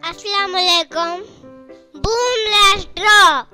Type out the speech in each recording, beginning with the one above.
Assalamualaikum. Boom, let's draw.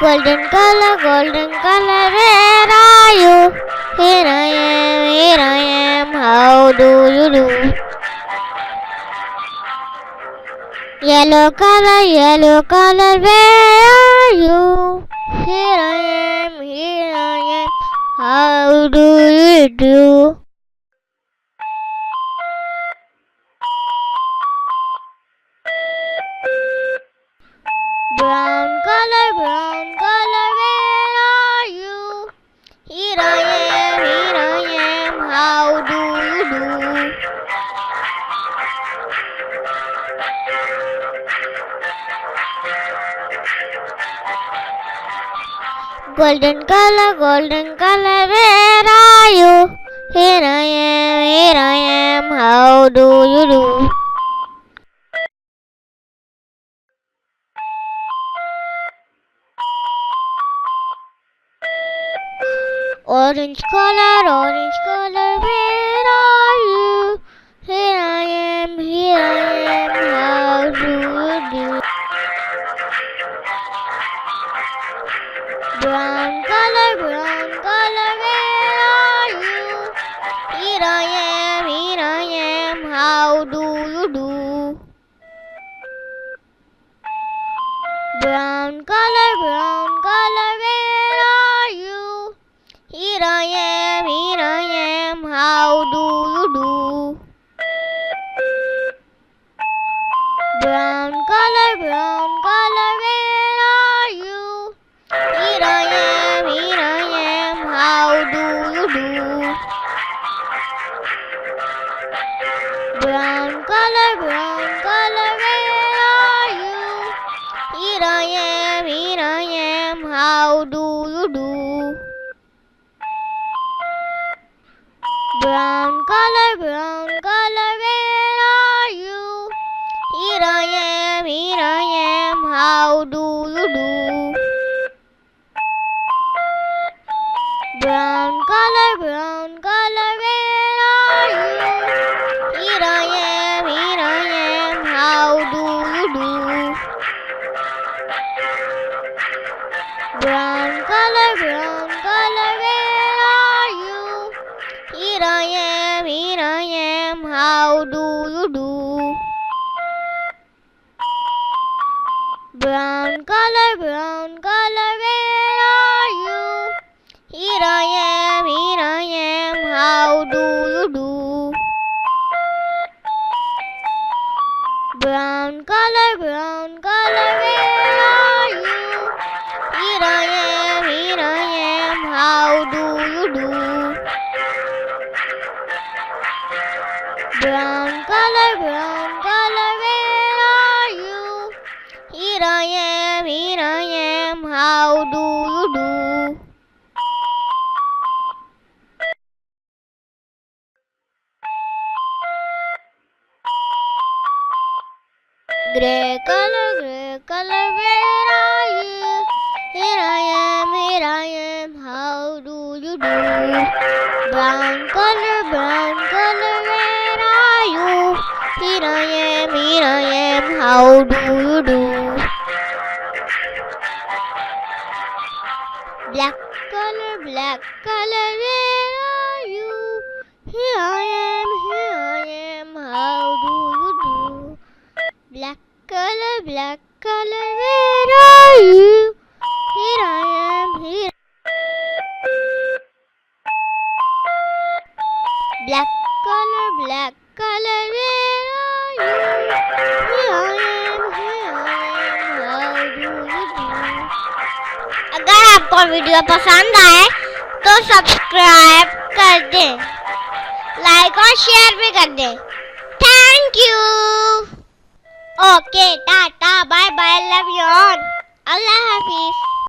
Golden color, where are you? Here I am, how do you do? Yellow color, where are you? Here I am, how do you do? Brown color, where are you? Here I am, how do you do? Golden color, where are you? Here I am, how do you do? Orange color, where are you? Here I am, how do you do? Brown color, where are you? Here I am, how do you do? Brown color, where are you? Here I am, how do you do? Brown color, where are you? Here I am, how do you do? Brown color, where are you? Here I am, how do you do? Brown color, where are you? Here I am, how do you do? Brown color, where are you? Here I am, how do you do? Brown color, where are you? Here I am, how do you do? Brown color, where are you? Here I am, how do you do? Brown color, where are you? Here I am, how do you do? Brown color, where are you? Here I am, how do you do? Grey color, color, where are you? Here I am, how do you do? Brown color, where are you? Here I am, how do you do? Black color, where are you? Here I am, how do you do? Black color, where are you? Here I am. Black color, where are you? Here I am, how do you do? अगर आपको video पसंद आए तो subscribe कर दें, like और share भी कर दें। Thank you. Okay, tata, bye bye, love you all. अल्लाह हाफिज।